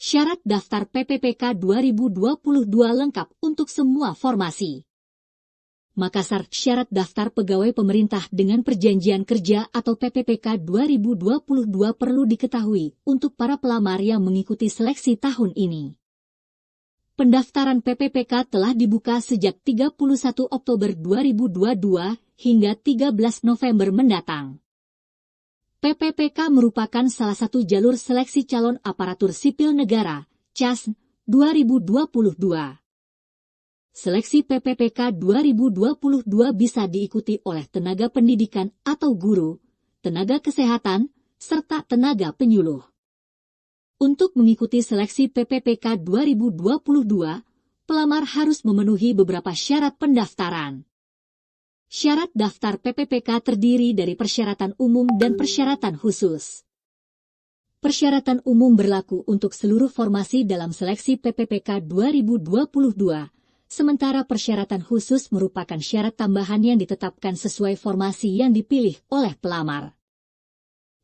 Syarat daftar PPPK 2022 lengkap untuk semua formasi. Makassar, syarat daftar pegawai pemerintah dengan perjanjian kerja atau PPPK 2022 perlu diketahui untuk para pelamar yang mengikuti seleksi tahun ini. Pendaftaran PPPK telah dibuka sejak 31 Oktober 2022 hingga 13 November mendatang. PPPK merupakan salah satu jalur seleksi calon aparatur sipil negara, CAS, 2022. Seleksi PPPK 2022 bisa diikuti oleh tenaga pendidikan atau guru, tenaga kesehatan, serta tenaga penyuluh. Untuk mengikuti seleksi PPPK 2022, pelamar harus memenuhi beberapa syarat pendaftaran. Syarat daftar PPPK terdiri dari persyaratan umum dan persyaratan khusus. Persyaratan umum berlaku untuk seluruh formasi dalam seleksi PPPK 2022, sementara persyaratan khusus merupakan syarat tambahan yang ditetapkan sesuai formasi yang dipilih oleh pelamar.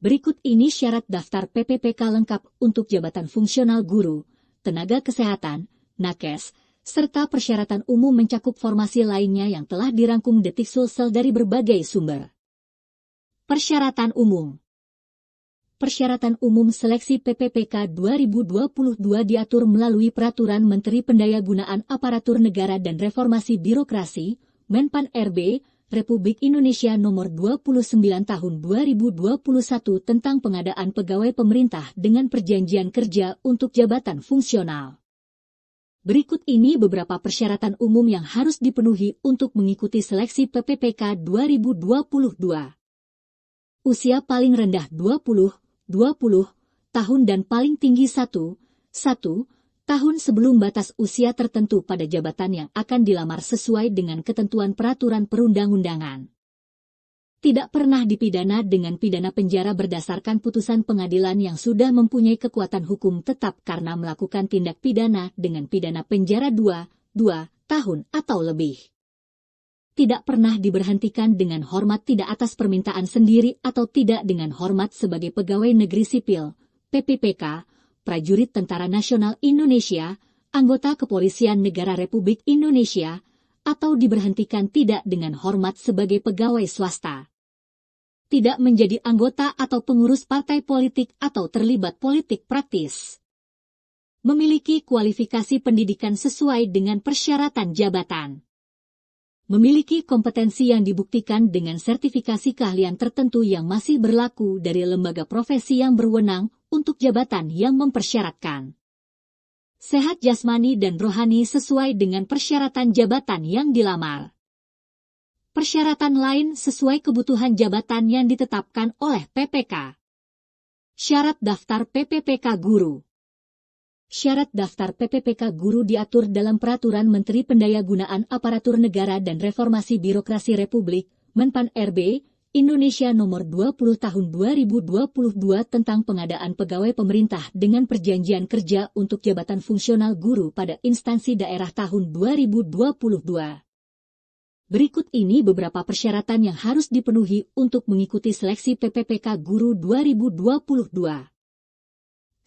Berikut ini syarat daftar PPPK lengkap untuk jabatan fungsional guru, tenaga kesehatan, nakes, serta persyaratan umum mencakup formasi lainnya yang telah dirangkum Detik Sulsel dari berbagai sumber. Persyaratan umum. Persyaratan umum seleksi PPPK 2022 diatur melalui Peraturan Menteri Pendayagunaan Aparatur Negara dan Reformasi Birokrasi, Menpan-RB, Republik Indonesia Nomor 29 Tahun 2021 tentang pengadaan pegawai pemerintah dengan perjanjian kerja untuk jabatan fungsional. Berikut ini beberapa persyaratan umum yang harus dipenuhi untuk mengikuti seleksi PPPK 2022. Usia paling rendah 20 tahun dan paling tinggi 1 tahun sebelum batas usia tertentu pada jabatan yang akan dilamar sesuai dengan ketentuan peraturan perundang-undangan. Tidak pernah dipidana dengan pidana penjara berdasarkan putusan pengadilan yang sudah mempunyai kekuatan hukum tetap karena melakukan tindak pidana dengan pidana penjara 2 tahun atau lebih. Tidak pernah diberhentikan dengan hormat tidak atas permintaan sendiri atau tidak dengan hormat sebagai pegawai negeri sipil, PPPK, prajurit Tentara Nasional Indonesia, anggota Kepolisian Negara Republik Indonesia, atau diberhentikan tidak dengan hormat sebagai pegawai swasta. Tidak menjadi anggota atau pengurus partai politik atau terlibat politik praktis. Memiliki kualifikasi pendidikan sesuai dengan persyaratan jabatan. Memiliki kompetensi yang dibuktikan dengan sertifikasi keahlian tertentu yang masih berlaku dari lembaga profesi yang berwenang untuk jabatan yang mempersyaratkan. Sehat jasmani dan rohani sesuai dengan persyaratan jabatan yang dilamar. Persyaratan lain sesuai kebutuhan jabatan yang ditetapkan oleh PPK. Syarat daftar PPPK guru. Syarat daftar PPPK guru diatur dalam Peraturan Menteri Pendayagunaan Aparatur Negara dan Reformasi Birokrasi Republik, Menpan-RB, Indonesia Nomor 20 Tahun 2022 tentang pengadaan pegawai pemerintah dengan perjanjian kerja untuk jabatan fungsional guru pada instansi daerah tahun 2022. Berikut ini beberapa persyaratan yang harus dipenuhi untuk mengikuti seleksi PPPK Guru 2022.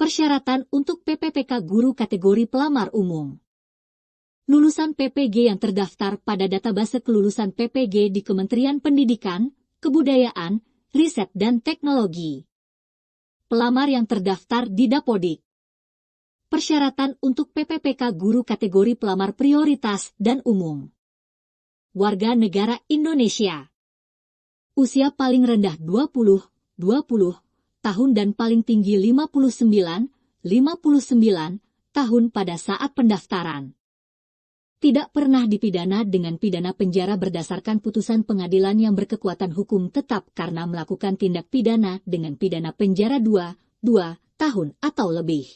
Persyaratan untuk PPPK Guru kategori pelamar umum. Lulusan PPG yang terdaftar pada database kelulusan PPG di Kementerian Pendidikan, Kebudayaan, Riset dan Teknologi. Pelamar yang terdaftar di Dapodik. Persyaratan untuk PPPK Guru kategori pelamar prioritas dan umum. Warga negara Indonesia. Usia paling rendah 20 tahun dan paling tinggi 59 tahun pada saat pendaftaran. Tidak pernah dipidana dengan pidana penjara berdasarkan putusan pengadilan yang berkekuatan hukum tetap karena melakukan tindak pidana dengan pidana penjara 2 tahun atau lebih.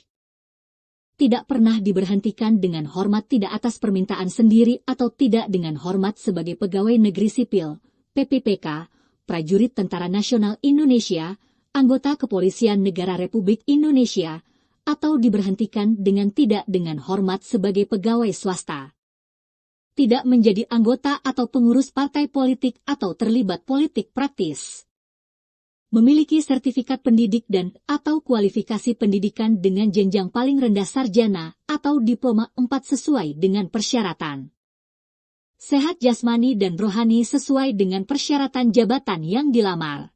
Tidak pernah diberhentikan dengan hormat tidak atas permintaan sendiri atau tidak dengan hormat sebagai pegawai negeri sipil, PPPK, prajurit Tentara Nasional Indonesia, anggota Kepolisian Negara Republik Indonesia, atau diberhentikan dengan tidak dengan hormat sebagai pegawai swasta. Tidak menjadi anggota atau pengurus partai politik atau terlibat politik praktis. Memiliki sertifikat pendidik dan atau kualifikasi pendidikan dengan jenjang paling rendah sarjana atau diploma 4 sesuai dengan persyaratan. Sehat jasmani dan rohani sesuai dengan persyaratan jabatan yang dilamar.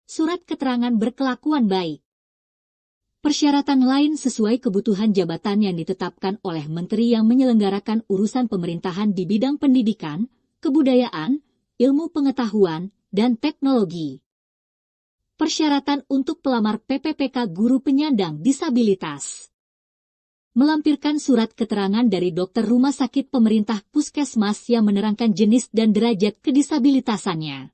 Surat keterangan berkelakuan baik. Persyaratan lain sesuai kebutuhan jabatan yang ditetapkan oleh menteri yang menyelenggarakan urusan pemerintahan di bidang pendidikan, kebudayaan, ilmu pengetahuan, dan teknologi. Persyaratan untuk pelamar PPPK guru penyandang disabilitas. Melampirkan surat keterangan dari dokter rumah sakit pemerintah puskesmas yang menerangkan jenis dan derajat kedisabilitasannya.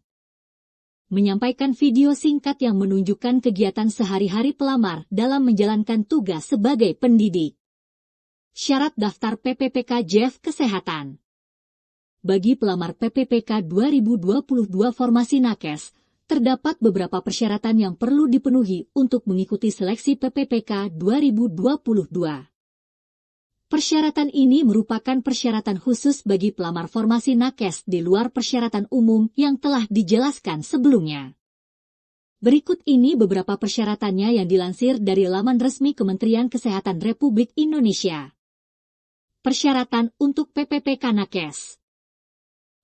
Menyampaikan video singkat yang menunjukkan kegiatan sehari-hari pelamar dalam menjalankan tugas sebagai pendidik. Syarat daftar PPPK JEF Kesehatan. Bagi pelamar PPPK 2022 formasi nakes, terdapat beberapa persyaratan yang perlu dipenuhi untuk mengikuti seleksi PPPK 2022. Persyaratan ini merupakan persyaratan khusus bagi pelamar formasi nakes di luar persyaratan umum yang telah dijelaskan sebelumnya. Berikut ini beberapa persyaratannya yang dilansir dari laman resmi Kementerian Kesehatan Republik Indonesia. Persyaratan untuk PPPK nakes.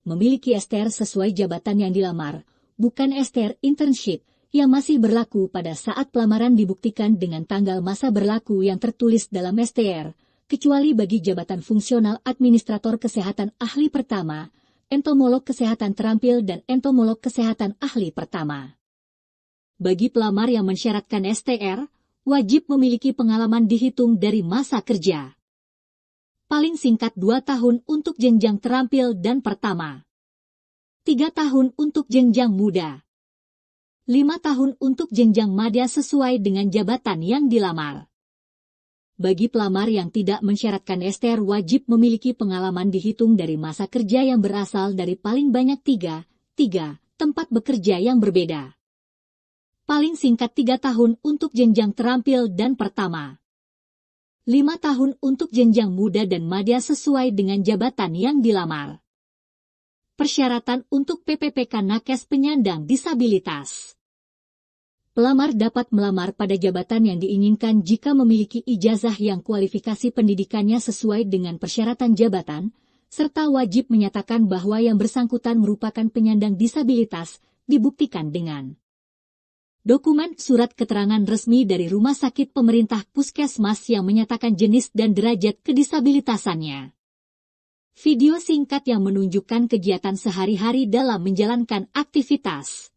Memiliki STR sesuai jabatan yang dilamar, bukan STR internship, yang masih berlaku pada saat pelamaran dibuktikan dengan tanggal masa berlaku yang tertulis dalam STR, kecuali bagi jabatan fungsional administrator kesehatan ahli pertama, entomolog kesehatan terampil dan entomolog kesehatan ahli pertama. Bagi pelamar yang mensyaratkan STR, wajib memiliki pengalaman dihitung dari masa kerja. Paling singkat 2 tahun untuk jenjang terampil dan pertama. 3 tahun untuk jenjang muda. 5 tahun untuk jenjang madya sesuai dengan jabatan yang dilamar. Bagi pelamar yang tidak mensyaratkan STR wajib memiliki pengalaman dihitung dari masa kerja yang berasal dari paling banyak 3 tempat bekerja yang berbeda. Paling singkat 3 tahun untuk jenjang terampil dan pertama. 5 tahun untuk jenjang muda dan madya sesuai dengan jabatan yang dilamar. Persyaratan untuk PPPK nakes penyandang disabilitas. Pelamar dapat melamar pada jabatan yang diinginkan jika memiliki ijazah yang kualifikasi pendidikannya sesuai dengan persyaratan jabatan, serta wajib menyatakan bahwa yang bersangkutan merupakan penyandang disabilitas, dibuktikan dengan dokumen surat keterangan resmi dari rumah sakit pemerintah puskesmas yang menyatakan jenis dan derajat kedisabilitasannya. Video singkat yang menunjukkan kegiatan sehari-hari dalam menjalankan aktivitas.